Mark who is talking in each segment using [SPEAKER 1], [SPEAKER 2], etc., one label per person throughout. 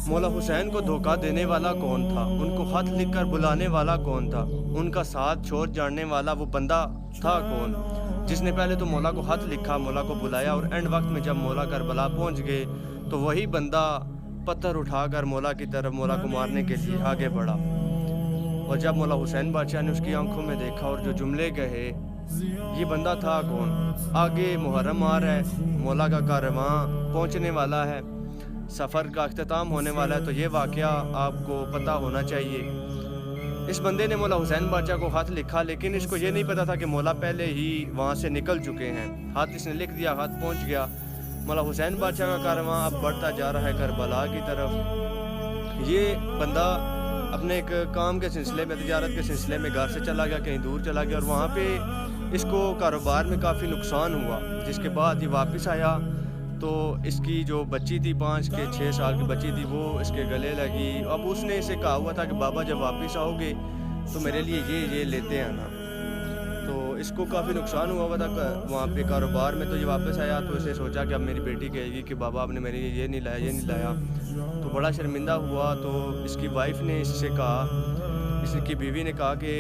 [SPEAKER 1] مولا حسین کو دھوکہ دینے والا کون تھا؟ ان کو خط لکھ کر بلانے والا کون تھا؟ ان کا ساتھ چھوڑ جانے والا وہ بندہ تھا کون جس نے پہلے تو مولا کو خط لکھا، مولا کو بلایا، اور اینڈ وقت میں جب مولا کربلا پہنچ گئے تو وہی بندہ پتھر اٹھا کر مولا کی طرف مولا کو مارنے کے لیے آگے بڑھا۔ اور جب مولا حسین بادشاہ نے اس کی آنکھوں میں دیکھا اور جو جملے کہے، یہ بندہ تھا کون؟ آگے محرم آ رہا ہے، مولا کا کارواں پہنچنے والا ہے، سفر کا اختتام ہونے والا ہے، تو یہ واقعہ آپ کو پتہ ہونا چاہیے۔ اس بندے نے مولا حسین بادشاہ کو خط لکھا، لیکن اس کو یہ نہیں پتا تھا کہ مولا پہلے ہی وہاں سے نکل چکے ہیں۔ خط اس نے لکھ دیا، خط پہنچ گیا۔ مولا حسین بادشاہ کا کارواں اب بڑھتا جا رہا ہے کربلا کی طرف۔ یہ بندہ اپنے ایک کام کے سلسلے میں، تجارت کے سلسلے میں گھر سے چلا گیا، کہیں دور چلا گیا، اور وہاں پہ اس کو کاروبار میں کافی نقصان ہوا، جس کے بعد یہ واپس آیا تو اس کی جو بچی تھی 5 کے 6 سال کی بچی تھی، وہ اس کے گلے لگی۔ اب اس نے اسے کہا ہوا تھا کہ بابا جب واپس آؤ گے تو میرے لیے یہ لیتے آنا۔ تو اس کو کافی نقصان ہوا تھا وہاں پہ کاروبار میں، تو یہ واپس آیا تو اس نے سوچا کہ اب میری بیٹی کہے گی کہ بابا آپ نے میرے لیے یہ نہیں لایا، تو بڑا شرمندہ ہوا۔ تو اس کی وائف نے اس سے کہا، اس کی بیوی نے کہا کہ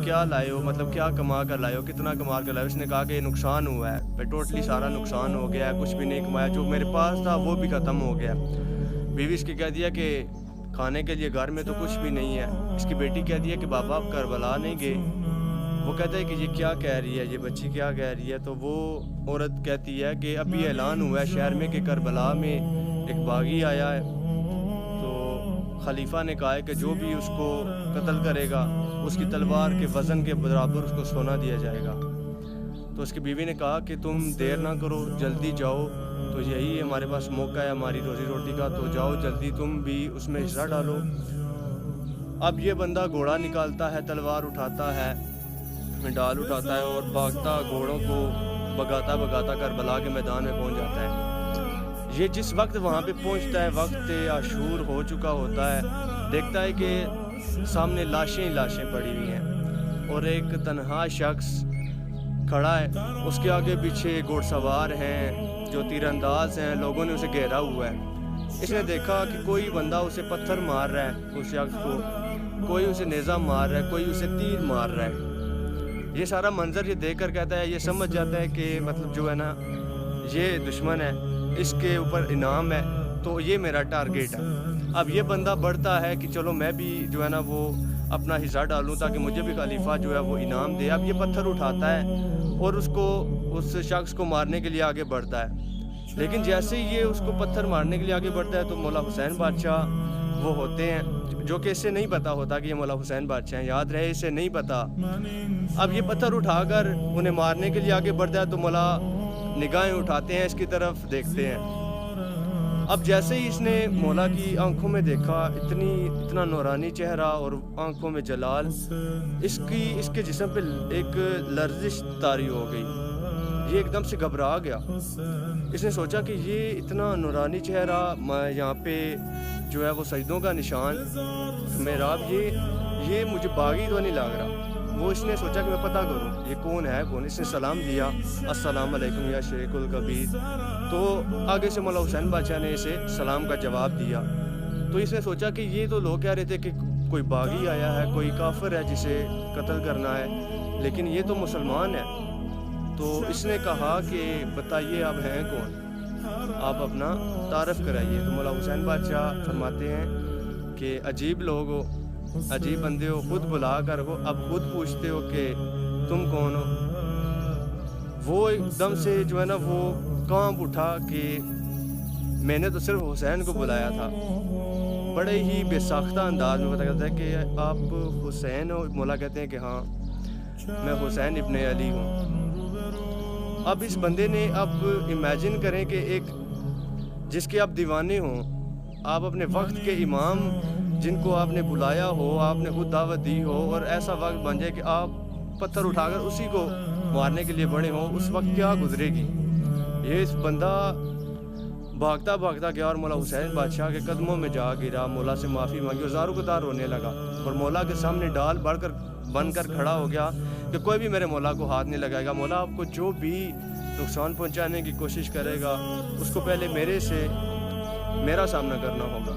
[SPEAKER 1] کیا لائے ہو، مطلب کیا کما کر لائے ہو، کتنا کما کر لائے ہو؟ اس نے کہا کہ یہ نقصان ہوا ہے، ٹوٹلی سارا نقصان ہو گیا ہے، کچھ بھی نہیں کمایا، جو میرے پاس تھا وہ بھی ختم ہو گیا۔ بیوی اس کی کہہ دیا کہ کھانے کے لیے گھر میں تو کچھ بھی نہیں ہے۔ اس کی بیٹی کہہ دیا کہ بابا آپ کربلا نہیں گئے۔ وہ کہتا ہے کہ یہ کیا کہہ رہی ہے، یہ بچی کیا کہہ رہی ہے؟ تو وہ عورت کہتی ہے کہ ابھی اعلان ہوا ہے شہر میں کہ کربلا میں ایک باغی آیا ہے، خلیفہ نے کہا ہے کہ جو بھی اس کو قتل کرے گا اس کی تلوار کے وزن کے برابر اس کو سونا دیا جائے گا۔ تو اس کی بیوی نے کہا کہ تم دیر نہ کرو، جلدی جاؤ، تو یہی ہمارے پاس موقع ہے ہماری روزی روٹی کا، تو جاؤ جلدی تم بھی اس میں حصہ ڈالو۔ اب یہ بندہ گھوڑا نکالتا ہے، تلوار اٹھاتا ہے، ڈال اٹھاتا ہے اور بھاگتا گھوڑوں کو بگاتا کربلا کے میدان میں پہنچ جاتا ہے۔ یہ جس وقت وہاں پہ پہنچتا ہے وقت عاشور ہو چکا ہوتا ہے، دیکھتا ہے کہ سامنے لاشیں پڑی ہوئی ہیں اور ایک تنہا شخص کھڑا ہے، اس کے آگے پیچھے گھوڑ سوار ہیں جو تیر انداز ہیں، لوگوں نے اسے گھیرا ہوا ہے۔ اس نے دیکھا کہ کوئی بندہ اسے پتھر مار رہا ہے، اس شخص کو کوئی اسے نیزہ مار رہا ہے، کوئی اسے تیر مار رہا ہے۔ یہ سارا منظر یہ دیکھ کر کہتا ہے، یہ سمجھ جاتا ہے کہ مطلب جو ہے نا یہ دشمن ہے، اس کے اوپر انعام ہے، تو یہ میرا ٹارگیٹ ہے۔ اب یہ بندہ بڑھتا ہے کہ چلو میں بھی جو ہے نا وہ اپنا حصہ ڈالوں تاکہ مجھے بھی خلیفہ جو ہے وہ انعام دے۔ اب یہ پتھر اٹھاتا ہے اور اس شخص کو مارنے کے لیے آگے بڑھتا ہے، لیکن جیسے ہی یہ اس کو پتھر مارنے کے لیے آگے بڑھتا ہے تو مولا حسین بادشاہ وہ ہوتے ہیں، جو کہ اسے نہیں پتا ہوتا کہ یہ مولا حسین بادشاہ ہیں، یاد رہے اسے نہیں پتا۔ اب یہ پتھر اٹھا کر انہیں مارنے کے لیے آگے بڑھتا ہے تو مولا نگاہیں اٹھاتے ہیں، اس کی طرف دیکھتے ہیں۔ اب جیسے ہی اس نے مولا کی آنکھوں میں دیکھا، اتنا نورانی چہرہ اور آنکھوں میں جلال، اس کے جسم پہ ایک لرزش طاری ہو گئی، یہ ایک دم سے گھبرا گیا۔ اس نے سوچا کہ یہ اتنا نورانی چہرہ، یہاں پہ جو ہے وہ سجدوں کا نشان، محراب، یہ مجھے باغی تو نہیں لگ رہا۔ وہ اس نے سوچا کہ میں پتہ کروں یہ کون ہے کون۔ اس نے سلام دیا، السلام علیکم یا شیخ الکبیر۔ تو آگے سے مولا حسین بادشاہ نے اسے سلام کا جواب دیا۔ تو اس نے سوچا کہ یہ تو لوگ کہہ رہے تھے کہ کوئی باغی آیا ہے، کوئی کافر ہے جسے قتل کرنا ہے، لیکن یہ تو مسلمان ہے۔ تو اس نے کہا کہ بتائیے آپ ہیں کون، آپ اپنا تعارف کرائیے۔ تو مولا حسین بادشاہ فرماتے ہیں کہ عجیب لوگ ہو، عجیب بندے ہو، خود بلا کر ہو، اب خود پوچھتے ہو کہ تم کون ہو۔ وہ ایک دم سے جو ہے نا وہ کانپ اٹھا کہ میں نے تو صرف حسین کو بلایا تھا۔ بڑے ہی بے ساختہ انداز میں پتہ کرتا ہے کہ آپ حسین ہو۔ مولا کہتے ہیں کہ ہاں میں حسین ابن علی ہوں۔ اب اس بندے نے اب امیجن کریں کہ ایک جس کے آپ دیوانے ہوں، آپ اپنے وقت کے امام جن کو آپ نے بلایا ہو، آپ نے خود دعوت دی ہو، اور ایسا وقت بن جائے کہ آپ پتھر اٹھا کر اسی کو مارنے کے لیے بڑے ہوں، اس وقت کیا گزرے گی۔ یہ اس بندہ بھاگتا گیا اور مولا حسین بادشاہ کے قدموں میں جا گرا، مولا سے معافی مانگی اور زاروں کو دار رونے لگا، اور مولا کے سامنے ڈال بن کر کھڑا ہو گیا کہ کوئی بھی میرے مولا کو ہاتھ نہیں لگائے گا۔ مولا آپ کو جو بھی نقصان پہنچانے کی کوشش کرے گا اس کو پہلے میرا سامنا کرنا ہوگا۔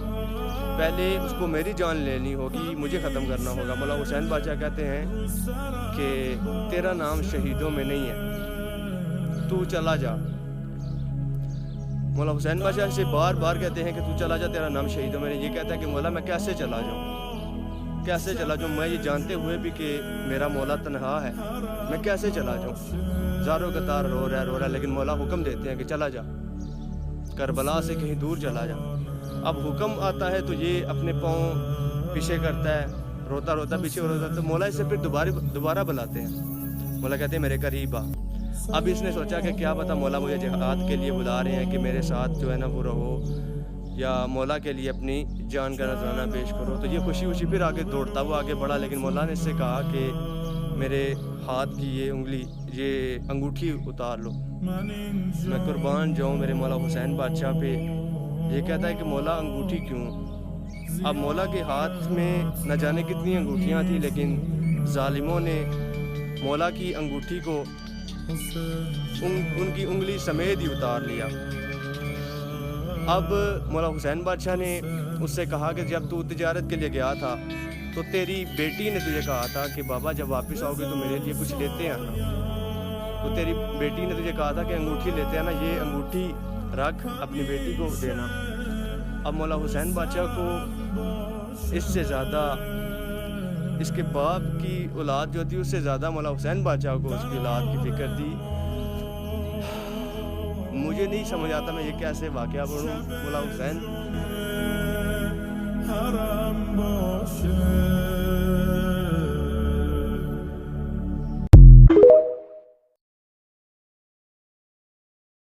[SPEAKER 1] پہلے اس کو میری جان لینی ہوگی، مجھے ختم کرنا ہوگا۔ مولا حسین بادشاہ کہتے ہیں کہ تیرا نام شہیدوں میں نہیں ہے، تو چلا جا۔ مولا حسین بادشاہ سے بار بار کہتے ہیں کہ تو چلا جا، تیرا نام شہیدوں میں نہیں۔ یہ کہتا ہے کہ مولا میں کیسے چلا جاؤں، کیسے چلا جاؤں، میں یہ جانتے ہوئے بھی کہ میرا مولا تنہا ہے، میں کیسے چلا جاؤں۔ زاروں قطار رو رہا ہے، لیکن مولا حکم دیتے ہیں کہ چلا جا، کربلا سے کہیں دور چلا جا۔ اب حکم آتا ہے تو یہ اپنے پاؤں پیچھے کرتا ہے، روتا روتا پیچھے ہوتا ہے، تو مولا اسے پھر دوبارہ بلاتے ہیں۔ مولا کہتے ہیں میرے قریب آ۔ اب اس نے سوچا کہ کیا پتہ مولا مجھے جہاد کے لیے بلا رہے ہیں کہ میرے ساتھ جو ہے نا وہ رہو، یا مولا کے لیے اپنی جان کا نذرانہ پیش کرو۔ تو یہ خوشی پھر آگے دوڑتا وہ آگے بڑھا، لیکن مولا نے اس سے کہا کہ میرے ہاتھ کی یہ انگلی، یہ انگوٹھی اتار لو، میں قربان جاؤں میرے مولا حسین بادشاہ پہ۔ یہ کہتا ہے کہ مولا انگوٹھی کیوں؟ اب مولا کے ہاتھ میں نہ جانے کتنی انگوٹھیاں تھیں، لیکن ظالموں نے مولا کی انگوٹھی کو ان کی انگلی سمیت ہی اتار لیا۔ اب مولا حسین بادشاہ نے اس سے کہا کہ جب تو تجارت کے لیے گیا تھا تو تیری بیٹی نے تجھے کہا تھا کہ بابا جب واپس آؤ گے تو میرے لیے کچھ لیتے آنا۔ تو تیری بیٹی نے تجھے کہا تھا کہ انگوٹھی لیتے آنا، یہ انگوٹھی رکھ، اپنی بیٹی کو دینا۔ اب مولا حسین بادشاہ کو اس سے زیادہ اس کے باپ کی اولاد جو تھی اس سے زیادہ مولا حسین بادشاہ کو اس کی اولاد کی فکر تھی۔ مجھے نہیں سمجھ آتا میں یہ کیسے واقعہ پڑھوں۔ مولا حسین